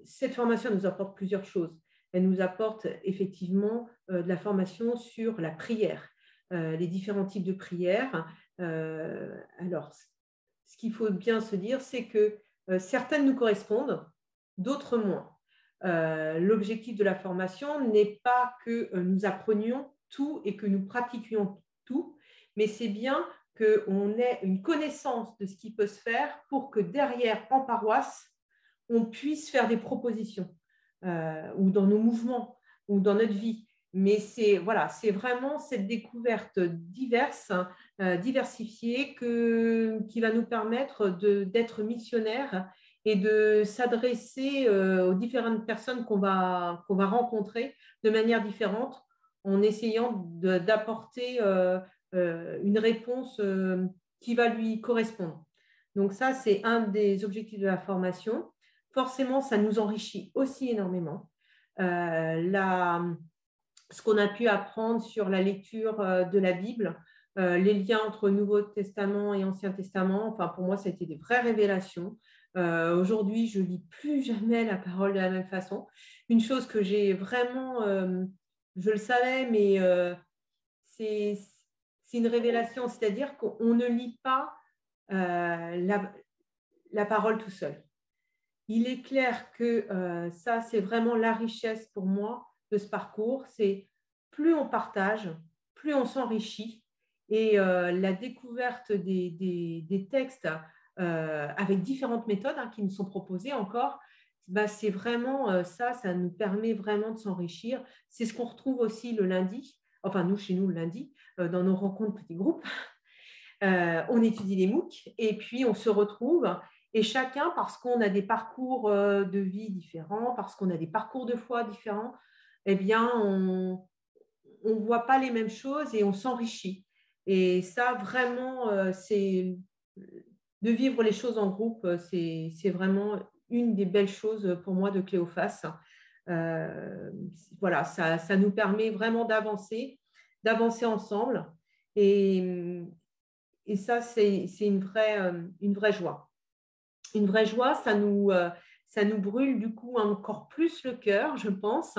cette formation nous apporte plusieurs choses. Elle nous apporte effectivement de la formation sur la prière, les différents types de prières. Alors, ce qu'il faut bien se dire, c'est que certaines nous correspondent, d'autres moins. L'objectif de la formation n'est pas que nous apprenions tout et que nous pratiquions tout, mais c'est bien qu'on ait une connaissance de ce qui peut se faire pour que derrière, en paroisse, on puisse faire des propositions ou dans nos mouvements ou dans notre vie. Mais c'est voilà, c'est vraiment cette découverte diverse, diversifiée qui va nous permettre d'être missionnaires et de s'adresser aux différentes personnes qu'on va rencontrer de manière différente en essayant d'apporter une réponse qui va lui correspondre. Donc ça, c'est un des objectifs de la formation. Forcément, ça nous enrichit aussi énormément. Ce qu'on a pu apprendre sur la lecture de la Bible, les liens entre Nouveau Testament et Ancien Testament, enfin, pour moi, ça a été des vraies révélations. Aujourd'hui, je ne lis plus jamais la parole de la même façon. Une chose que j'ai vraiment, je le savais, mais c'est une révélation, c'est-à-dire qu'on ne lit pas la parole tout seul. Il est clair que ça, c'est vraiment la richesse pour moi de ce parcours. C'est plus on partage, plus on s'enrichit. Et la découverte des textes avec différentes méthodes qui nous sont proposées encore, bah, c'est vraiment ça nous permet vraiment de s'enrichir. C'est ce qu'on retrouve aussi le lundi, enfin nous, chez nous, le lundi, dans nos rencontres petits groupes. On étudie les MOOC et puis on se retrouve et chacun, parce qu'on a des parcours de vie différents, parce qu'on a des parcours de foi différents, eh bien, on ne voit pas les mêmes choses et on s'enrichit. Et ça, vraiment, c'est de vivre les choses en groupe, c'est vraiment une des belles choses pour moi de Cléophas. Voilà, ça nous permet vraiment d'avancer ensemble. Et ça, c'est une vraie joie. Une vraie joie, ça nous brûle du coup encore plus le cœur, je pense.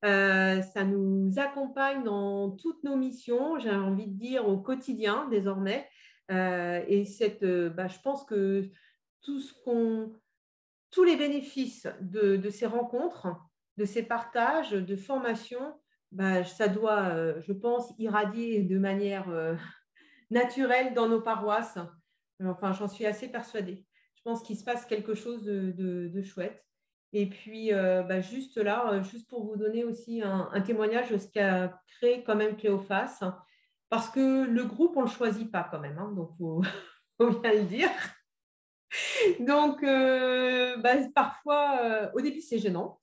Ça nous accompagne dans toutes nos missions, j'ai envie de dire au quotidien désormais. Et je pense que tous les bénéfices de ces rencontres, de ces partages, de formation, ça doit, je pense, irradier de manière naturelle dans nos paroisses. Enfin, j'en suis assez persuadée. Je pense qu'il se passe quelque chose de chouette. Et puis, juste là, juste pour vous donner aussi un témoignage de ce qu'a créé quand même Cléophas, parce que le groupe, on ne le choisit pas quand même, donc il faut bien le dire. Donc, parfois, au début, c'est gênant.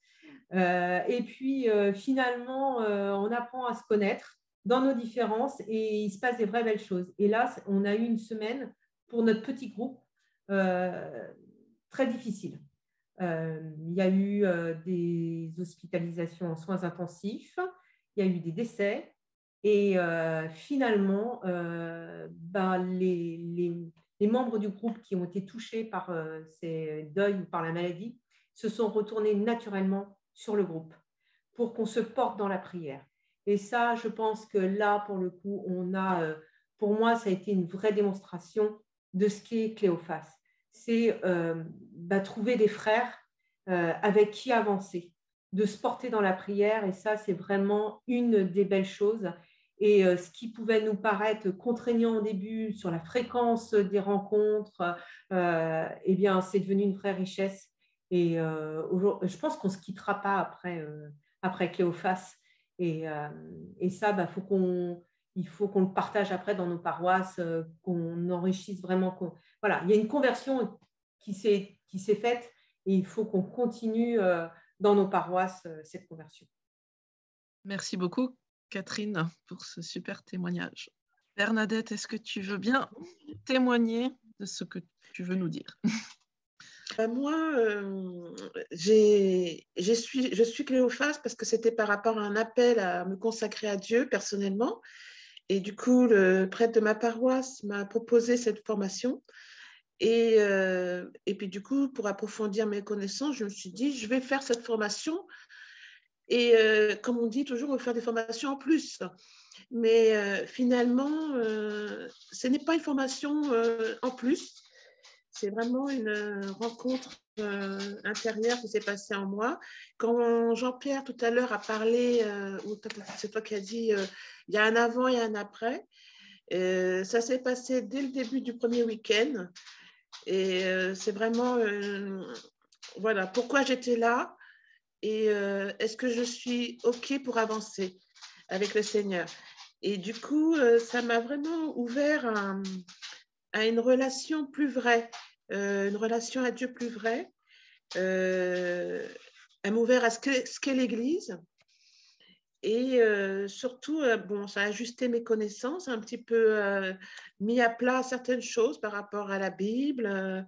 Et puis, finalement, on apprend à se connaître dans nos différences et il se passe des vraies belles choses. Et là, on a eu une semaine pour notre petit groupe très difficile. Il y a eu des hospitalisations en soins intensifs, il y a eu des décès et finalement, les membres du groupe qui ont été touchés par ces deuils ou par la maladie se sont retournés naturellement sur le groupe pour qu'on se porte dans la prière. Et ça, je pense que là, pour le coup, pour moi, ça a été une vraie démonstration de ce qu'est Cléophas. C'est trouver des frères avec qui avancer, de se porter dans la prière. Et ça, c'est vraiment une des belles choses. Et ce qui pouvait nous paraître contraignant au début sur la fréquence des rencontres, eh bien, c'est devenu une vraie richesse. Et je pense qu'on ne se quittera pas après Cléophas. Et ça, il faut qu'on le partage après dans nos paroisses, qu'on enrichisse vraiment. Voilà, il y a une conversion qui s'est faite et il faut qu'on continue dans nos paroisses cette conversion. Merci beaucoup, Catherine, pour ce super témoignage. Bernadette, est-ce que tu veux bien témoigner de ce que tu veux nous dire? Moi, je suis Cléophas parce que c'était par rapport à un appel à me consacrer à Dieu personnellement. Et du coup, le prêtre de ma paroisse m'a proposé cette formation. Et puis du coup, pour approfondir mes connaissances, je me suis dit, je vais faire cette formation. Et comme on dit toujours, on va faire des formations en plus. Mais finalement, ce n'est pas une formation en plus. C'est vraiment une rencontre intérieure qui s'est passée en moi. Quand Jean-Pierre, tout à l'heure, a parlé, ou c'est toi qui as dit, il y a un avant et un après, ça s'est passé dès le début du premier week-end. Et c'est vraiment, voilà, pourquoi j'étais là et est-ce que je suis OK pour avancer avec le Seigneur. Et du coup, ça m'a vraiment ouvert à une relation plus vraie, une relation à Dieu plus vraie. Elle m'a ouvert à ce qu'est l'Église. Et surtout, bon, ça a ajusté mes connaissances, un petit peu mis à plat certaines choses par rapport à la Bible,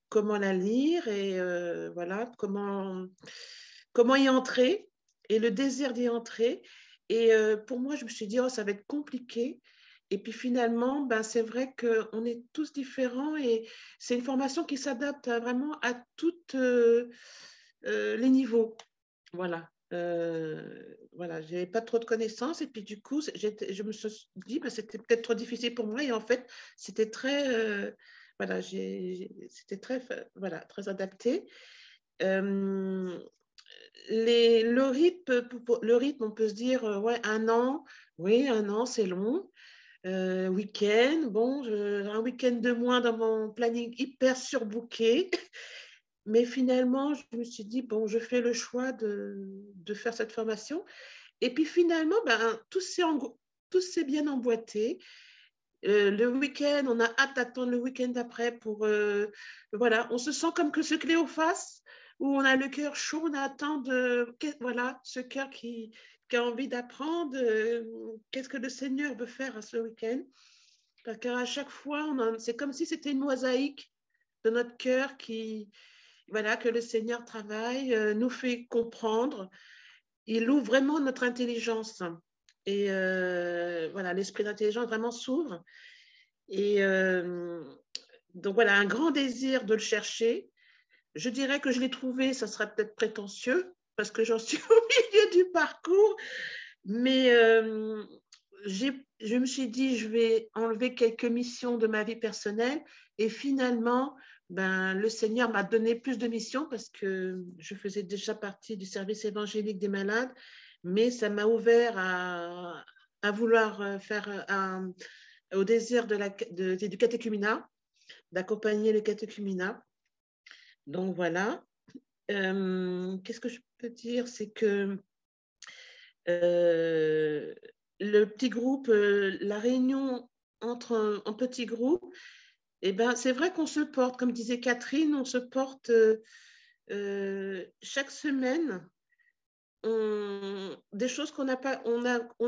comment la lire et voilà, comment y entrer et le désir d'y entrer. Et pour moi, je me suis dit, oh, ça va être compliqué. Et puis finalement, ben, c'est vrai qu'on est tous différents et c'est une formation qui s'adapte vraiment à tous les niveaux. Voilà. Voilà, je n'avais pas trop de connaissances et puis du coup, je me suis dit, ben, c'était peut-être trop difficile pour moi et en fait, c'était très, voilà, c'était très, voilà, très adapté. Le rythme, on peut se dire, ouais, un an, oui, un an, c'est long. Week-end, bon, un week-end de moins dans mon planning hyper surbooké. Mais finalement, je me suis dit, bon, je fais le choix de faire cette formation. Et puis finalement, ben, tout s'est bien emboîté. Le week-end, on a hâte d'attendre le week-end d'après pour, voilà, on se sent comme que ce Cléophas, où on a le cœur chaud, on attend voilà, ce cœur qui a envie d'apprendre, qu'est-ce que le Seigneur veut faire à ce week-end. Parce qu'à chaque fois, c'est comme si c'était une mosaïque de notre cœur voilà, que le Seigneur travaille, nous fait comprendre. Il ouvre vraiment notre intelligence. Et voilà, l'esprit d'intelligence vraiment s'ouvre. Et donc voilà, un grand désir de le chercher. Je dirais que je l'ai trouvé, ça sera peut-être prétentieux, parce que j'en suis au milieu du parcours. Mais je me suis dit, je vais enlever quelques missions de ma vie personnelle. Et finalement, ben, le Seigneur m'a donné plus de missions parce que je faisais déjà partie du service évangélique des malades. Mais ça m'a ouvert à vouloir faire au désir du catéchuménat, d'accompagner le catéchuménat. Donc voilà. Qu'est-ce que je peux dire? C'est que le petit groupe, la réunion entre en petits groupes, eh ben, c'est vrai qu'on se porte, comme disait Catherine, on se porte chaque semaine des choses qu'on n'a pas, on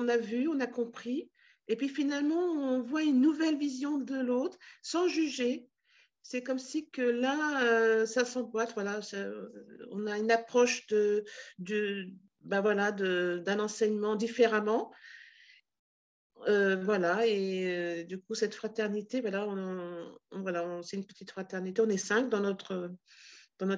a vu, on a compris, et puis finalement on voit une nouvelle vision de l'autre sans juger. C'est comme si que là, ça s'emboîte, voilà, on a une approche ben voilà, d'un enseignement différemment. Voilà, et du coup, cette fraternité, voilà, voilà, c'est une petite fraternité, on est 5 dans notre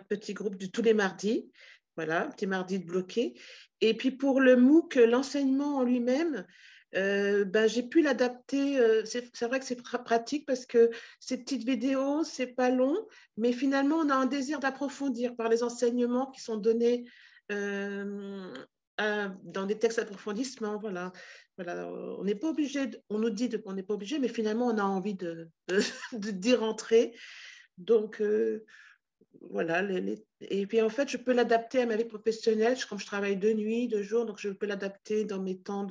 petit groupe de tous les mardis, voilà, petit mardi de bloqué. Et puis pour le MOOC, l'enseignement en lui-même, ben, j'ai pu l'adapter. C'est vrai que c'est pratique parce que ces petites vidéos, c'est pas long, mais finalement, on a un désir d'approfondir par les enseignements qui sont donnés dans des textes d'approfondissement. Voilà. Voilà, on n'est pas obligé, on nous dit qu'on n'est pas obligé, mais finalement, on a envie d'y rentrer. Donc, voilà. Et puis, en fait, je peux l'adapter à ma vie professionnelle. Comme je travaille de nuit, de jour, donc je peux l'adapter dans mes temps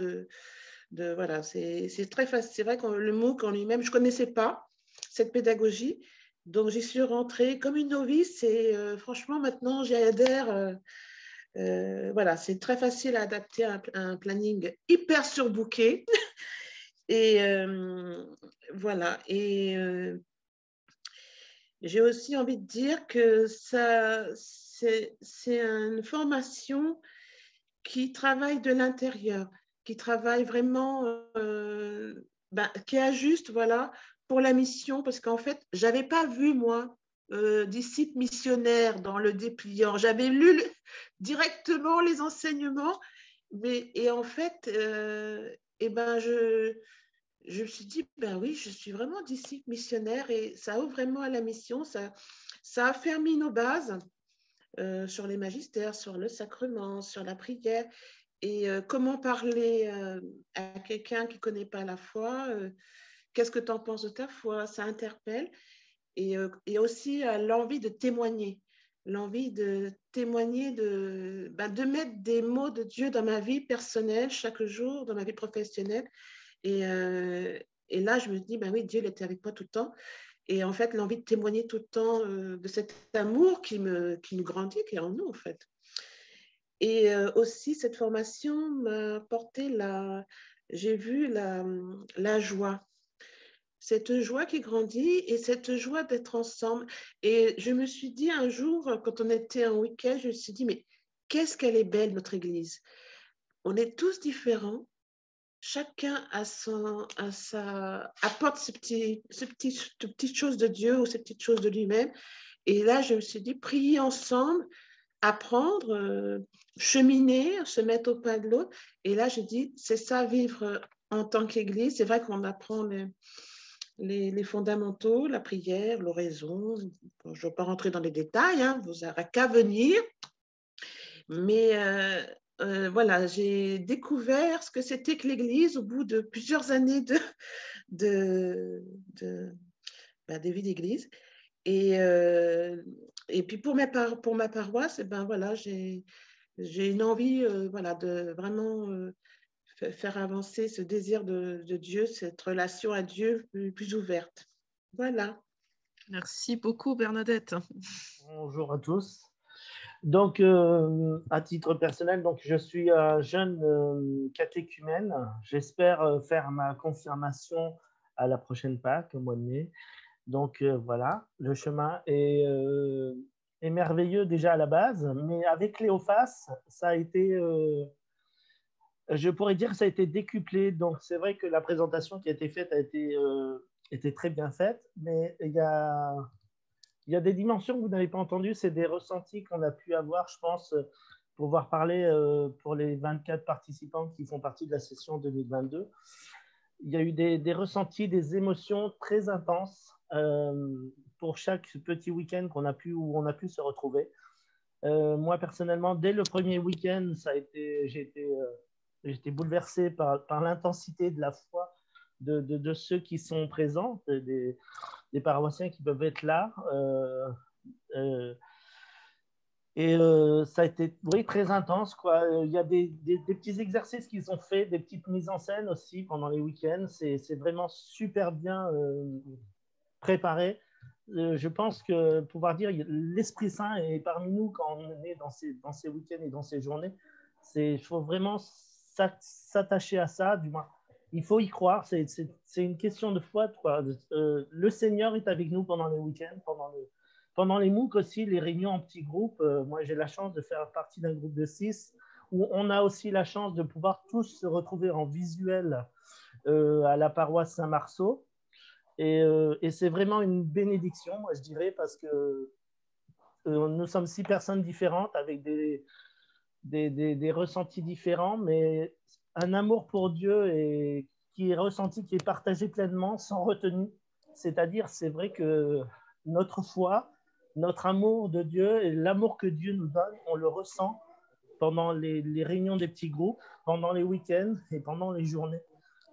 voilà, c'est très facile. C'est vrai que le MOOC en lui-même, je ne connaissais pas cette pédagogie. Donc, j'y suis rentrée comme une novice et franchement, maintenant, j'y adhère. Voilà, c'est très facile à adapter à un planning hyper surbooké. Et voilà. Et j'ai aussi envie de dire que c'est une formation qui travaille de l'intérieur, qui travaille vraiment, ben, qui ajuste, voilà, pour la mission, parce qu'en fait, je n'avais pas vu, moi, disciples missionnaires dans le dépliant. J'avais lu directement les enseignements, et en fait, eh ben, je me suis dit, ben oui, je suis vraiment disciple missionnaire et ça ouvre vraiment à la mission. Ça a fermé nos bases sur les magistères, sur le sacrement, sur la prière. Et comment parler à quelqu'un qui ne connaît pas la foi, qu'est-ce que tu en penses de ta foi? Ça interpelle. Et aussi l'envie de témoigner. L'envie de témoigner, de mettre des mots de Dieu dans ma vie personnelle chaque jour, dans ma vie professionnelle. Et là, je me dis, ben oui, Dieu, il était avec moi tout le temps. Et en fait, l'envie de témoigner tout le temps de cet amour qui nous grandit, qui est en nous, en fait. Et aussi, cette formation m'a apporté j'ai vu la joie. Cette joie qui grandit et cette joie d'être ensemble. Et je me suis dit un jour, quand on était en week-end, je me suis dit, mais qu'est-ce qu'elle est belle, notre Église. On est tous différents. Chacun apporte ces petites choses de Dieu ou ces petites choses de lui-même. Et là, je me suis dit, prier ensemble, apprendre, cheminer, se mettre au pas de l'autre. Et là, j'ai dit, c'est ça, vivre en tant qu'Église. C'est vrai qu'on apprend les fondamentaux, la prière, l'oraison. Je ne vais pas rentrer dans les détails, hein, vous n'aurez qu'à venir. Mais voilà, j'ai découvert ce que c'était que l'Église au bout de plusieurs années de vie d'Église. Et puis pour ma paroisse, ben voilà, j'ai une envie voilà, de vraiment faire avancer ce désir de Dieu, cette relation à Dieu plus ouverte. Voilà. Merci beaucoup, Bernadette. Bonjour à tous. Donc, à titre personnel, donc, je suis un jeune catéchumène. J'espère faire ma confirmation à la prochaine Pâques, au mois de mai. Donc, voilà, le chemin est merveilleux déjà à la base, mais avec Cléophas, ça a été, je pourrais dire que ça a été décuplé. Donc, c'est vrai que la présentation qui a été faite a été très bien faite, mais il y a des dimensions que vous n'avez pas entendues, c'est des ressentis qu'on a pu avoir, je pense, pouvoir parler pour les 24 participants qui font partie de la session 2022. Il y a eu des ressentis, des émotions très intenses pour chaque petit week-end où on a pu se retrouver. Moi, personnellement, dès le premier week-end, j'ai été bouleversé par l'intensité de la foi de ceux qui sont présents, des paroissiens qui peuvent être là. Ça a été très intense, quoi. Il y a des petits exercices qu'ils ont fait, des petites mises en scène aussi pendant les week-ends. C'est vraiment super bien préparé. Je pense que pouvoir dire l'Esprit Saint est parmi nous quand on est dans ces week-ends et dans ces journées. Il faut vraiment s'attacher à ça, du moins. Il faut y croire, c'est une question de foi. Le Seigneur est avec nous pendant les week-ends, pendant les MOOC aussi, les réunions en petits groupes. Moi, j'ai la chance de faire partie d'un groupe de 6 où on a aussi la chance de pouvoir tous se retrouver en visuel à la paroisse Saint-Marceau. Et c'est vraiment une bénédiction, moi, je dirais, parce que nous sommes 6 personnes différentes avec des ressentis différents, mais un amour pour Dieu qui est ressenti, qui est partagé pleinement, sans retenue. C'est-à-dire, c'est vrai que notre foi, notre amour de Dieu et l'amour que Dieu nous donne, on le ressent pendant les réunions des petits groupes, pendant les week-ends et pendant les journées.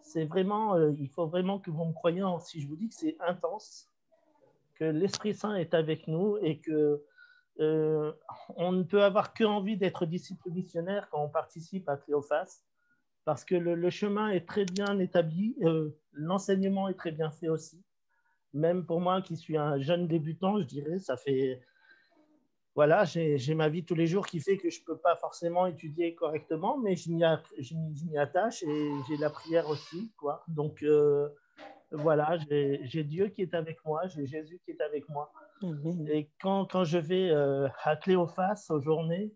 C'est vraiment, il faut vraiment que vous me croyiez si je vous dis que c'est intense, que l'Esprit Saint est avec nous et que on ne peut avoir qu'envie d'être disciple missionnaire quand on participe à Cléophas, parce que le chemin est très bien établi, l'enseignement est très bien fait aussi. Même pour moi qui suis un jeune débutant, je dirais, ça fait... Voilà, j'ai ma vie tous les jours qui fait que je ne peux pas forcément étudier correctement, mais je m'y attache et j'ai la prière aussi, quoi. Donc, voilà, j'ai Dieu qui est avec moi, j'ai Jésus qui est avec moi. Et quand je vais à Cléophas aux journées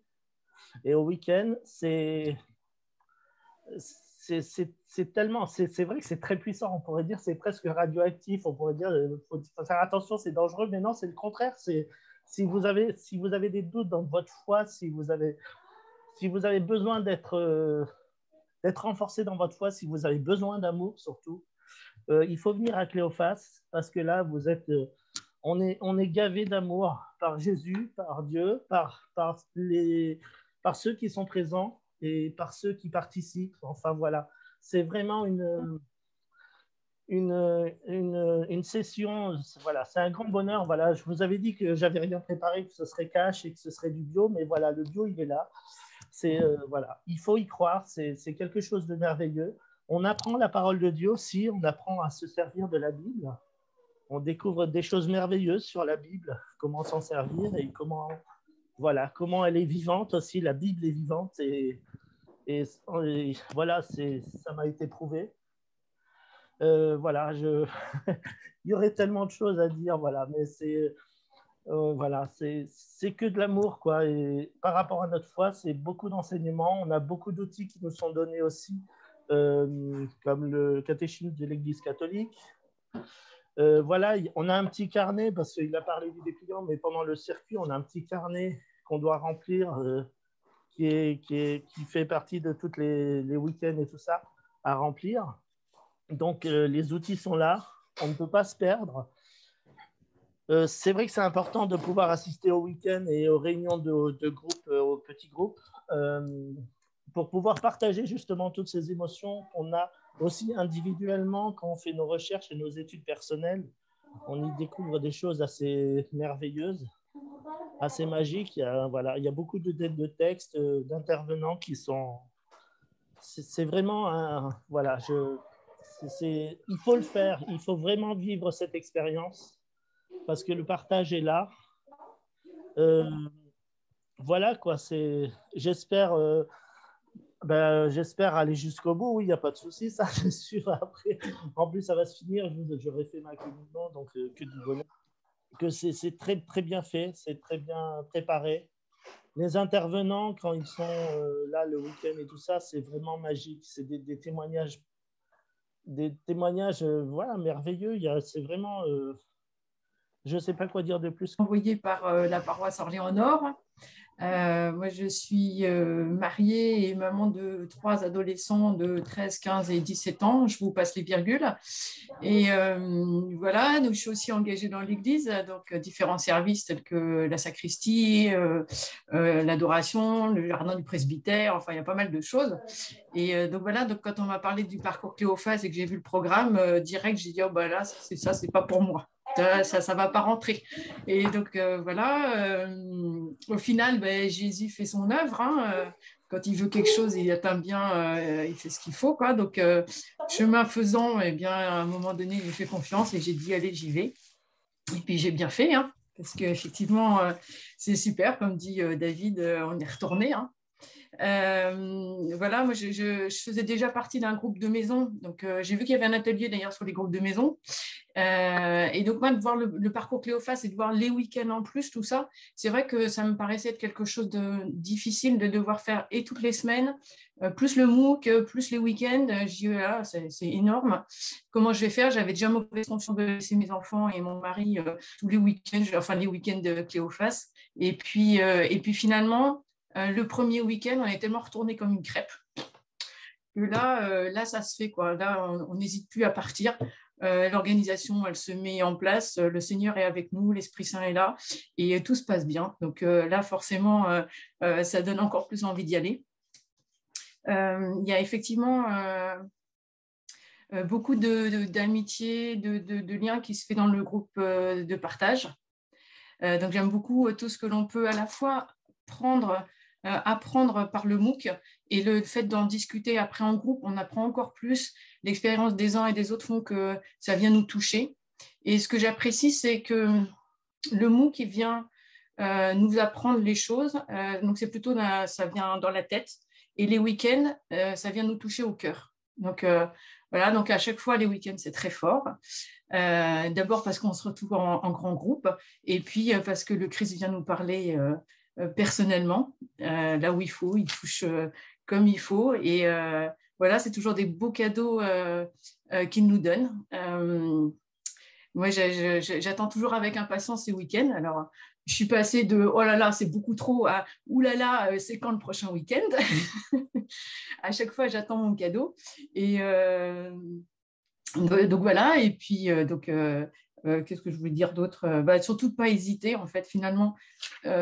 et au week-end, tellement, c'est vrai que c'est très puissant. On pourrait dire c'est presque radioactif. On pourrait dire faut faire attention, c'est dangereux. Mais non, c'est le contraire. Si vous avez des doutes dans votre foi, si vous avez besoin d'être renforcé dans votre foi, si vous avez besoin d'amour surtout, il faut venir à Cléophas parce que là, on est gavé d'amour par Jésus, par Dieu, par ceux qui sont présents et par ceux qui participent. Enfin, voilà. C'est vraiment une session. Voilà, c'est un grand bonheur. Voilà, je vous avais dit que j'avais rien préparé, que ce serait cash et que ce serait du bio, mais voilà, le bio, il est là. Voilà, il faut y croire. C'est quelque chose de merveilleux. On apprend la parole de Dieu aussi. On apprend à se servir de la Bible. On découvre des choses merveilleuses sur la Bible, comment s'en servir et comment elle est vivante aussi. La Bible est vivante et voilà, ça m'a été prouvé. Voilà, il y aurait tellement de choses à dire, voilà, mais voilà, c'est que de l'amour, quoi. Et par rapport à notre foi, c'est beaucoup d'enseignements. On a beaucoup d'outils qui nous sont donnés aussi, comme le catéchisme de l'Église catholique. Voilà, on a un petit carnet, parce qu'il a parlé du dépliant, mais pendant le circuit, on a un petit carnet qu'on doit remplir, qui fait partie de tous les week-ends et tout ça, à remplir. Donc, les outils sont là, on ne peut pas se perdre. C'est vrai que c'est important de pouvoir assister au week-end et aux réunions de groupe, aux petits groupes, pour pouvoir partager justement toutes ces émotions qu'on a aussi individuellement quand on fait nos recherches et nos études personnelles. On y découvre des choses assez merveilleuses, assez magiques. Il y a beaucoup de textes, d'intervenants qui sont... C'est vraiment voilà, il faut le faire, il faut vraiment vivre cette expérience parce que le partage est là. Voilà quoi, j'espère aller jusqu'au bout. Oui, il n'y a pas de souci, ça, je suis sûr. Après, en plus, ça va se finir. J'aurai fait ma communion, donc que du bonheur. Que c'est très, très bien fait, c'est très bien préparé. Les intervenants, quand ils sont là le week-end et tout ça, c'est vraiment magique. C'est des témoignages, voilà, merveilleux. C'est vraiment... je ne sais pas quoi dire de plus. Envoyé par la paroisse Orléans-Nord. Moi, je suis mariée et maman de 3 adolescents de 13, 15 et 17 ans. Je vous passe les virgules. Et voilà, donc, je suis aussi engagée dans l'Église, donc différents services tels que la sacristie, l'adoration, le jardin du presbytère, enfin, il y a pas mal de choses. Et donc voilà, donc, quand on m'a parlé du parcours Cléophas et que j'ai vu le programme, direct, j'ai dit, oh, bah là, c'est pas pour moi. Ça va pas rentrer. Et donc, voilà, au final, Jésus fait son œuvre. Hein, quand il veut quelque chose, il atteint bien, il fait ce qu'il faut. Quoi. Donc, chemin faisant, eh bien, à un moment donné, j'ai fait confiance et j'ai dit, allez, j'y vais. Et puis, j'ai bien fait, hein, parce qu'effectivement, c'est super. Comme dit David, on est retourné. Hein. Voilà, moi je faisais déjà partie d'un groupe de maison, donc j'ai vu qu'il y avait un atelier d'ailleurs sur les groupes de maison, et donc moi de voir le parcours Cléophas et de voir les week-ends en plus, tout ça, c'est vrai que ça me paraissait être quelque chose de difficile de devoir faire et toutes les semaines, plus le MOOC, plus les week-ends. Je dis là, c'est énorme, comment je vais faire? J'avais déjà mauvaise conscience de laisser mes enfants et mon mari tous les week-ends, enfin les week-ends de Cléophas, et puis finalement le premier week-end, on est tellement retourné comme une crêpe que là, ça se fait, quoi. Là, on n'hésite plus à partir. L'organisation, elle se met en place. Le Seigneur est avec nous, l'Esprit Saint est là et tout se passe bien. Donc là, forcément, ça donne encore plus envie d'y aller. Il y a effectivement beaucoup d'amitié, de liens qui se fait dans le groupe de partage. Donc, j'aime beaucoup tout ce que l'on peut à la fois apprendre par le MOOC et le fait d'en discuter après en groupe, on apprend encore plus. L'expérience des uns et des autres font que ça vient nous toucher. Et ce que j'apprécie, c'est que le MOOC il vient nous apprendre les choses. Donc, c'est plutôt ça vient dans la tête. Et les week-ends, ça vient nous toucher au cœur. Donc, voilà, donc à chaque fois, les week-ends, c'est très fort. D'abord parce qu'on se retrouve en grand groupe et puis parce que le Christ vient nous parler personnellement, là où il faut, il touche comme il faut et voilà, c'est toujours des beaux cadeaux qu'ils nous donnent. Moi, j'attends toujours avec impatience ces week-ends. Alors, je suis passée de oh là là, c'est beaucoup trop à ouh là là, c'est quand le prochain week-end? À chaque fois, j'attends mon cadeau. Et donc voilà. Et puis, qu'est-ce que je voulais dire d'autre? Surtout, pas hésiter. En fait, finalement,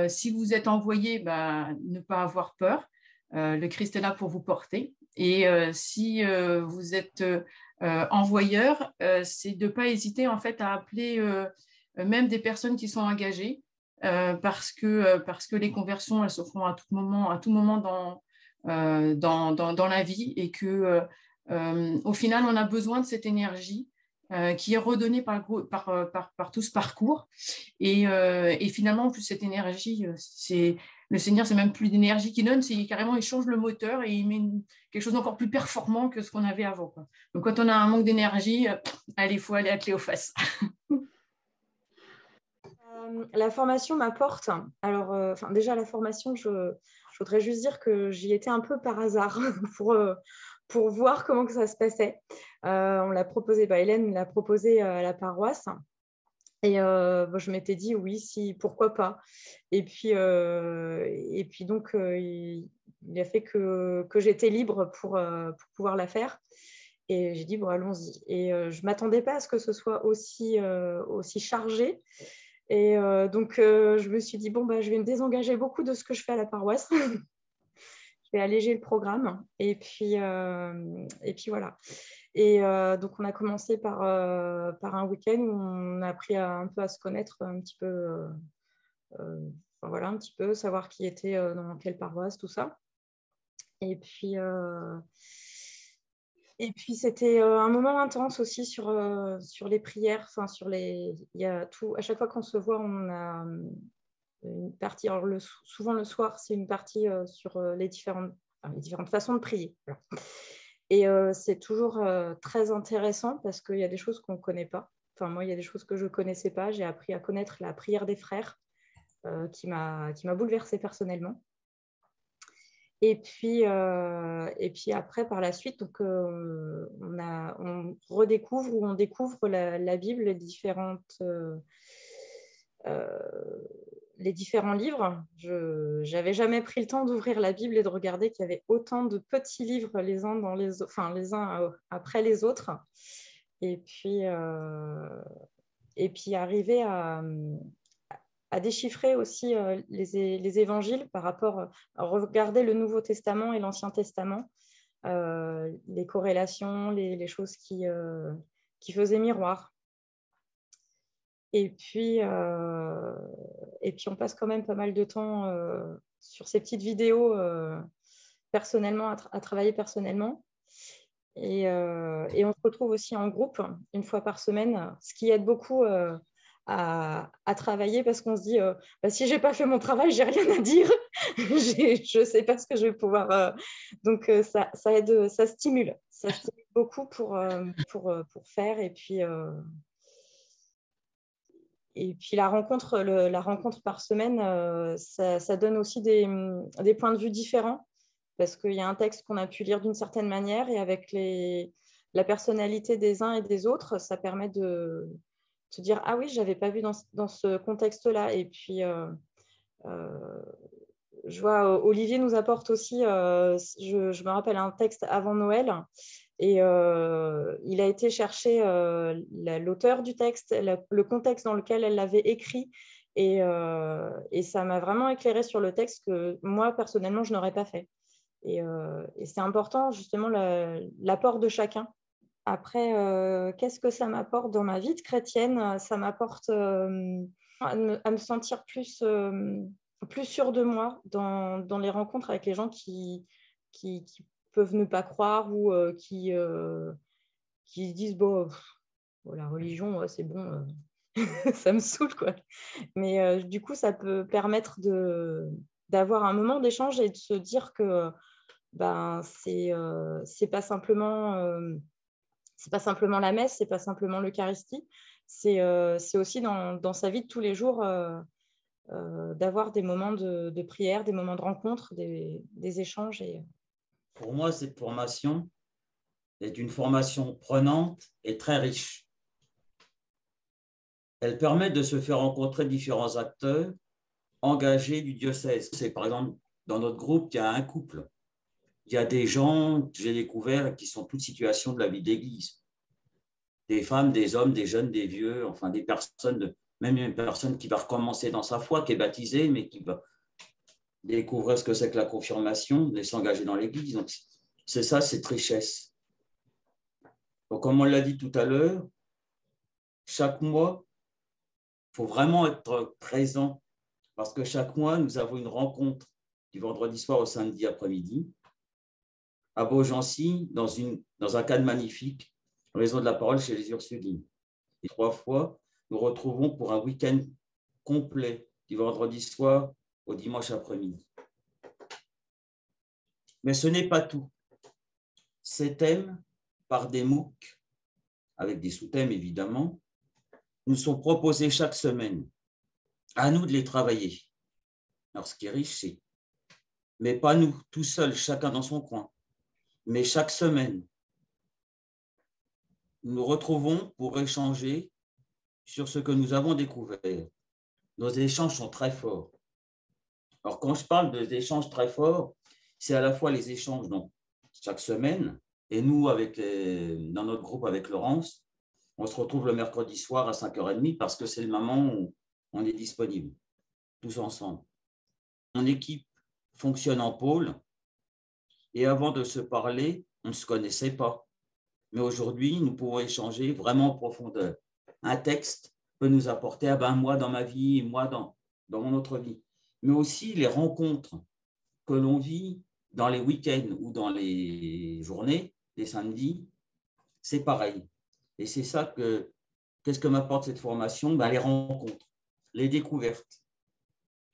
si vous êtes envoyé, ne pas avoir peur. Le Christ est là pour vous porter. Et si vous êtes envoyeur, c'est de ne pas hésiter en fait à appeler même des personnes qui sont engagées parce que les conversions, elles se font à tout moment dans la vie et que au final, on a besoin de cette énergie qui est redonnée par tout ce parcours. Et finalement, en plus, cette énergie, le Seigneur, c'est même plus d'énergie qu'il donne, c'est carrément, il change le moteur et il met quelque chose d'encore plus performant que ce qu'on avait avant, quoi. Donc, quand on a un manque d'énergie, allez, il faut aller à Cléophas. La formation m'apporte. Alors, déjà, la formation, je voudrais juste dire que j'y étais un peu par hasard pour voir comment que ça se passait. On l'a proposé, Hélène l'a proposé à la paroisse. Et je m'étais dit oui, si, pourquoi pas. Et puis donc, il a fait que j'étais libre pour pouvoir la faire. Et j'ai dit, bon, allons-y. Et je ne m'attendais pas à ce que ce soit aussi chargé. Et donc, je me suis dit, bon, je vais me désengager beaucoup de ce que je fais à la paroisse. Je vais alléger le programme. Et puis voilà. Et donc, on a commencé par un week-end où on a appris un peu à se connaître un petit peu, voilà, un petit peu, savoir qui était dans quelle paroisse, tout ça. Et puis c'était un moment intense aussi sur les prières. Enfin, il y a tout. À chaque fois qu'on se voit, on a une partie. Alors souvent le soir, c'est une partie sur les différentes façons de prier. Voilà. Et c'est toujours très intéressant parce qu'il y a des choses qu'on ne connaît pas. Enfin, moi, il y a des choses que je ne connaissais pas. J'ai appris à connaître la prière des frères qui m'a bouleversée personnellement. Et puis après, par la suite, donc, on redécouvre ou on découvre la Bible, les différents livres. Je n'avais jamais pris le temps d'ouvrir la Bible et de regarder qu'il y avait autant de petits livres les uns les uns après les autres. Et puis arriver à déchiffrer aussi les évangiles par rapport à regarder le Nouveau Testament et l'Ancien Testament, les corrélations, les choses qui faisaient miroir. Et puis on passe quand même pas mal de temps sur ces petites vidéos personnellement, à travailler personnellement. Et on se retrouve aussi en groupe une fois par semaine, ce qui aide beaucoup à travailler parce qu'on se dit si je n'ai pas fait mon travail, je n'ai rien à dire. Je ne sais pas ce que je vais pouvoir. Donc, ça aide, ça stimule. Ça stimule beaucoup pour faire. Et puis la rencontre par semaine, ça donne aussi des points de vue différents parce qu'il y a un texte qu'on a pu lire d'une certaine manière et avec la personnalité des uns et des autres, ça permet de se dire « Ah oui, je n'avais pas vu dans ce contexte-là ». Et puis, je vois Olivier nous apporte aussi, je me rappelle un texte avant Noël et il a été chercher l'auteur du texte, le contexte dans lequel elle l'avait écrit et ça m'a vraiment éclairé sur le texte que moi, personnellement, je n'aurais pas fait. Et c'est important, justement, l'apport de chacun. Après, qu'est-ce que ça m'apporte dans ma vie de chrétienne? Ça m'apporte à me sentir plus sûre de moi dans les rencontres avec les gens qui peuvent ne pas croire ou qui disent bon, la religion, c'est bon, ça me saoule, quoi. Mais du coup, ça peut permettre d'avoir un moment d'échange et de se dire que c'est pas simplement la messe, c'est pas simplement l'Eucharistie, c'est aussi dans sa vie de tous les jours d'avoir des moments de prière, des moments de rencontre, des échanges. Pour moi, cette formation, est une formation prenante et très riche. Elle permet de se faire rencontrer différents acteurs engagés du diocèse. C'est par exemple, dans notre groupe, il y a un couple. Il y a des gens que j'ai découverts qui sont toutes situations de la vie d'église. Des femmes, des hommes, des jeunes, des vieux, enfin des personnes, même une personne qui va recommencer dans sa foi, qui est baptisée, mais qui va découvrir ce que c'est que la confirmation et s'engager dans l'église. Donc, c'est ça, cette richesse. Donc, comme on l'a dit tout à l'heure, chaque mois, il faut vraiment être présent parce que chaque mois, nous avons une rencontre du vendredi soir au samedi après-midi à Beaugency, dans un cadre magnifique, Maison de la Parole chez les Ursulines. Et 3 fois, nous retrouvons pour un week-end complet du vendredi soir au dimanche après-midi. Mais ce n'est pas tout. Ces thèmes, par des MOOC, avec des sous-thèmes évidemment, nous sont proposés chaque semaine. À nous de les travailler. Alors, ce qui est riche, c'est, mais pas nous, tout seuls, chacun dans son coin, mais chaque semaine, nous nous retrouvons pour échanger sur ce que nous avons découvert. Nos échanges sont très forts. Alors, quand je parle d'échanges très forts, c'est à la fois les échanges donc, chaque semaine, et nous, dans notre groupe avec Laurence, on se retrouve le mercredi soir à 5h30 parce que c'est le moment où on est disponible, tous ensemble. Mon équipe fonctionne en pôle et avant de se parler, on ne se connaissait pas. Mais aujourd'hui, nous pouvons échanger vraiment en profondeur. Un texte peut nous apporter moi dans ma vie et moi dans mon autre vie. Mais aussi les rencontres que l'on vit dans les week-ends ou dans les journées, les samedis, c'est pareil. Et c'est ça qu'est-ce que m'apporte cette formation? Les rencontres, les découvertes,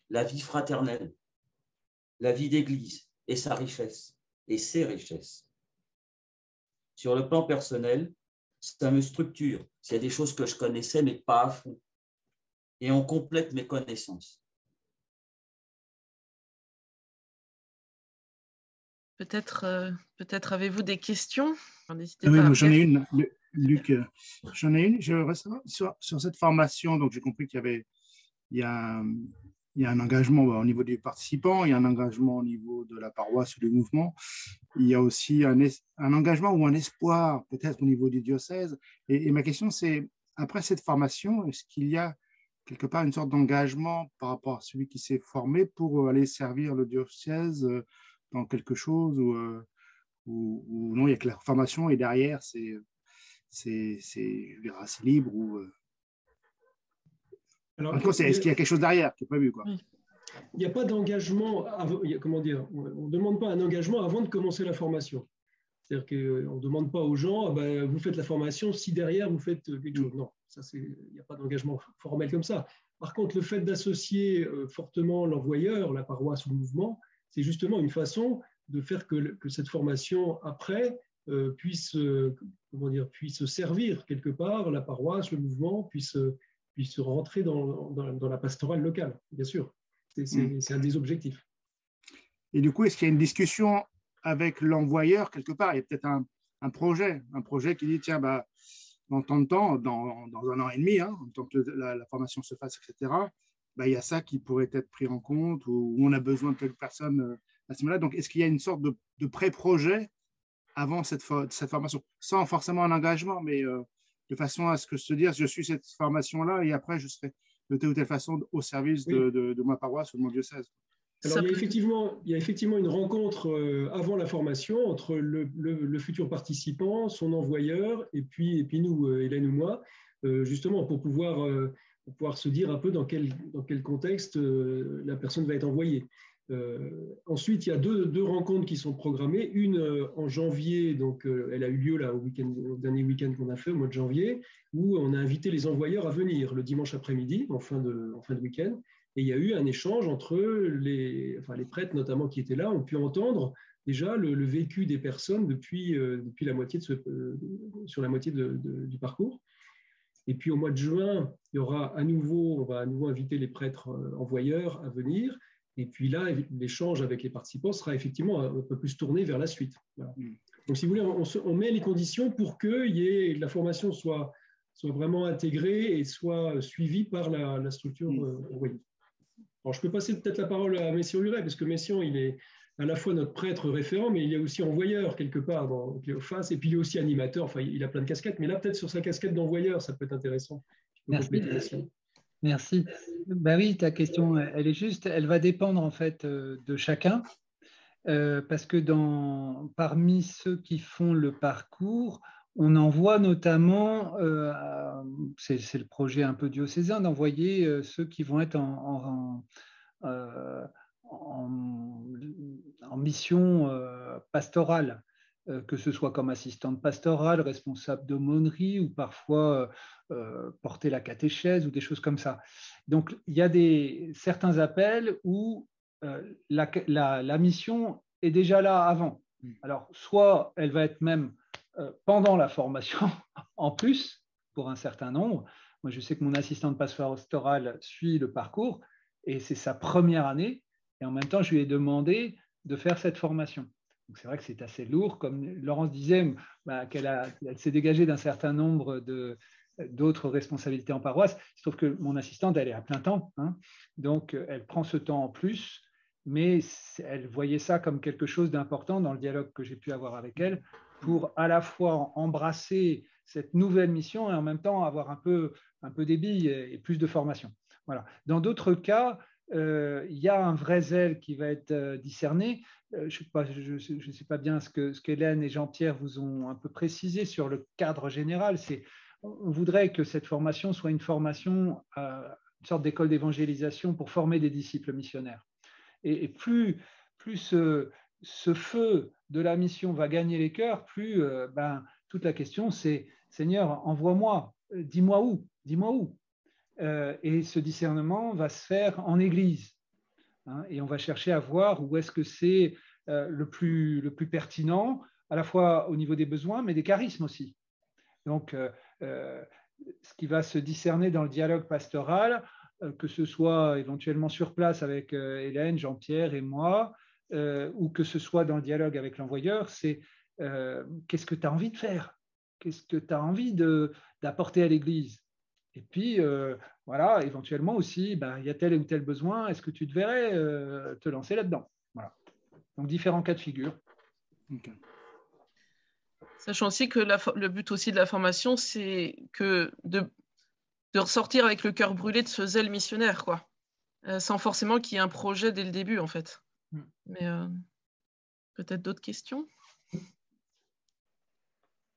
la vie fraternelle, la vie d'église et sa richesse, et ses richesses. Sur le plan personnel, ça me structure. C'est des choses que je connaissais, mais pas à fond. Et on complète mes connaissances. Peut-être avez-vous des questions? Oui, moi j'en ai une, Luc. J'en ai une. Je veux savoir sur cette formation. Donc j'ai compris qu'il y a un engagement au niveau des participants, il y a un engagement au niveau de la paroisse ou du mouvement. Il y a aussi un engagement ou un espoir peut-être au niveau du diocèse. Et ma question c'est, après cette formation, est-ce qu'il y a quelque part une sorte d'engagement par rapport à celui qui s'est formé pour aller servir le diocèse dans quelque chose ou non, il y a que la formation et derrière, c'est libre ou… Alors, est-ce qu'il y a quelque chose derrière qui est prévu, quoi? Il n'y a pas d'engagement, comment dire, on ne demande pas un engagement avant de commencer la formation. C'est-à-dire qu'on ne demande pas aux gens, vous faites la formation si derrière vous faites quelque chose. Non, il n'y a pas d'engagement formel comme ça. Par contre, le fait d'associer fortement l'envoyeur, la paroisse ou le mouvement, c'est justement une façon de faire que cette formation, après, puisse servir quelque part, la paroisse, le mouvement, puisse rentrer dans la pastorale locale, bien sûr. C'est un des objectifs. Et du coup, est-ce qu'il y a une discussion avec l'envoyeur quelque part? Il y a peut-être un projet qui dit, tiens, dans tant de temps, dans 1 an et demi, en tant que la formation se fasse, etc., il y a ça qui pourrait être pris en compte ou on a besoin de telle personne à ce moment-là. Donc, est-ce qu'il y a une sorte de pré-projet avant cette formation, sans forcément un engagement, mais de façon à ce que se dire, je suis cette formation-là et après, je serai de telle ou telle façon au service de ma paroisse ou de mon diocèse. Alors, il y a effectivement une rencontre avant la formation entre le futur participant, son envoyeur, et puis nous, Hélène ou moi, justement pour pouvoir se dire un peu dans quel contexte la personne va être envoyée. Ensuite, il y a deux rencontres qui sont programmées. Une en janvier, donc elle a eu lieu là, au dernier week-end qu'on a fait, au mois de janvier, où on a invité les envoyeurs à venir le dimanche après-midi, en fin de week-end. Et il y a eu un échange entre les prêtres notamment qui étaient là, ont pu entendre déjà le vécu des personnes depuis la moitié sur la moitié du parcours. Et puis au mois de juin, on va à nouveau inviter les prêtres envoyeurs à venir. Et puis là, l'échange avec les participants sera effectivement un peu plus tourné vers la suite. Voilà. Donc, si vous voulez, on met les conditions pour que la formation soit vraiment intégrée et soit suivie par la structure envoyée. Alors, je peux passer peut-être la parole à Messian Huret, parce que Messian, il est à la fois notre prêtre référent, mais il est aussi envoyeur quelque part dans Cléophas, et puis il est aussi animateur, enfin, il a plein de casquettes, mais là, peut-être sur sa casquette d'envoyeur, ça peut être intéressant. Merci. Ben oui, ta question, elle est juste, elle va dépendre en fait de chacun, parce que parmi ceux qui font le parcours, on envoie notamment, c'est le projet un peu diocésain, d'envoyer ceux qui vont être en mission pastorale, que ce soit comme assistante pastorale, responsable d'aumônerie ou parfois porter la catéchèse ou des choses comme ça. Donc, il y a certains appels où la mission est déjà là avant. Alors, soit elle va être même pendant la formation en plus pour un certain nombre. Moi, je sais que mon assistante pastorale suit le parcours et c'est sa première année. Et en même temps, je lui ai demandé de faire cette formation. Donc, c'est vrai que c'est assez lourd. Comme Laurence disait, qu'elle s'est dégagée d'un certain nombre d'autres responsabilités en paroisse. Il se trouve que mon assistante, elle est à plein temps. Hein, donc, elle prend ce temps en plus. Mais elle voyait ça comme quelque chose d'important dans le dialogue que j'ai pu avoir avec elle pour à la fois embrasser cette nouvelle mission et en même temps avoir un peu des billes et plus de formation. Voilà. Dans d'autres cas, il y a un vrai zèle qui va être discerné. Je ne sais pas bien ce qu'Hélène et Jean-Pierre vous ont un peu précisé sur le cadre général. On voudrait que cette formation soit une formation, une sorte d'école d'évangélisation pour former des disciples missionnaires. Et plus ce feu de la mission va gagner les cœurs, plus toute la question c'est Seigneur, envoie-moi, dis-moi où. Et ce discernement va se faire en Église. Hein, et on va chercher à voir où est-ce que c'est le plus pertinent, à la fois au niveau des besoins, mais des charismes aussi. Donc, ce qui va se discerner dans le dialogue pastoral, que ce soit éventuellement sur place avec Hélène, Jean-Pierre et moi, ou que ce soit dans le dialogue avec l'envoyeur, c'est qu'est-ce que tu as envie de faire? Qu'est-ce que tu as envie d'apporter à l'Église? Et puis, voilà, éventuellement aussi, il y a tel ou tel besoin, est-ce que tu te verrais te lancer là-dedans? Voilà. Donc, différents cas de figure. Okay. Sachant aussi que le but aussi de la formation, c'est de ressortir avec le cœur brûlé de ce zèle missionnaire, quoi. Sans forcément qu'il y ait un projet dès le début, en fait. Mais peut-être d'autres questions?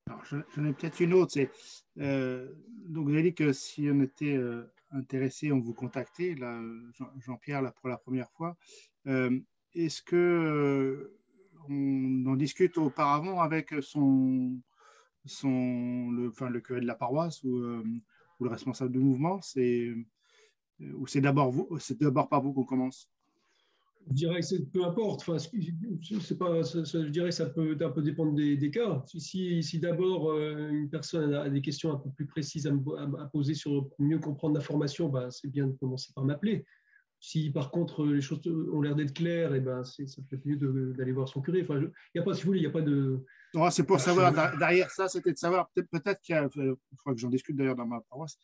Alors, j'en ai peut-être une autre. Donc, vous avez dit que si on était intéressé, on vous contactait, là, Jean-Pierre, là, pour la première fois. Est-ce que on en discute auparavant avec le curé de la paroisse ou le responsable du mouvement, ou c'est d'abord par vous qu'on commence? Je dirais que peu importe. Enfin, je dirais que ça peut un peu dépendre des cas. Si d'abord une personne a des questions un peu plus précises à poser pour mieux comprendre la formation, c'est bien de commencer par m'appeler. Si par contre les choses ont l'air d'être claires, ça peut être mieux d'aller voir son curé. Enfin, il n'y a pas, si vous voulez, il n'y a pas de. Non, c'est pour savoir, derrière ça, c'était de savoir, peut-être qu'il y a, il faudra que j'en discute d'ailleurs dans ma paroisse,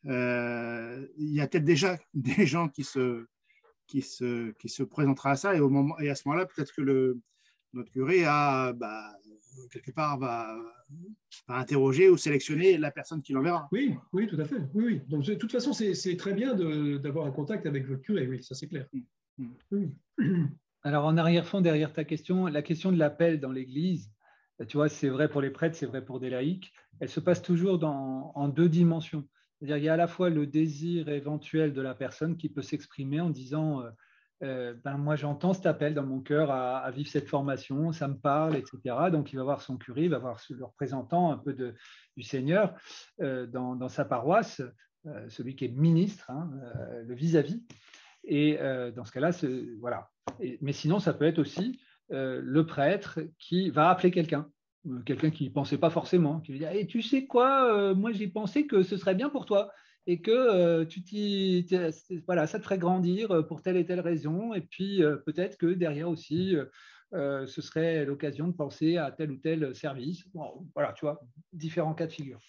il y a peut-être déjà des gens qui se présentera à ça, et à ce moment-là, peut-être que notre curé quelque part va interroger ou sélectionner la personne qui l'enverra. Oui, tout à fait. Oui. Donc, de toute façon, c'est très bien d'avoir un contact avec votre curé, oui, ça c'est clair. Oui. Alors, en arrière-fond, derrière ta question, la question de l'appel dans l'Église, tu vois, c'est vrai pour les prêtres, c'est vrai pour des laïcs, elle se passe toujours en deux dimensions. C'est-à-dire qu'il y a à la fois le désir éventuel de la personne qui peut s'exprimer en disant moi j'entends cet appel dans mon cœur à vivre cette formation, ça me parle, etc. Donc il va voir son curé, il va voir le représentant un peu du Seigneur dans sa paroisse, celui qui est ministre, le vis-à-vis. Et dans ce cas-là, voilà. Mais sinon, ça peut être aussi le prêtre qui va appeler quelqu'un qui n'y pensait pas forcément, qui lui dit hey, tu sais quoi, moi j'ai pensé que ce serait bien pour toi et que voilà, ça te ferait grandir pour telle et telle raison, et puis peut-être que derrière aussi ce serait l'occasion de penser à tel ou tel service. Bon, voilà, tu vois, différents cas de figure.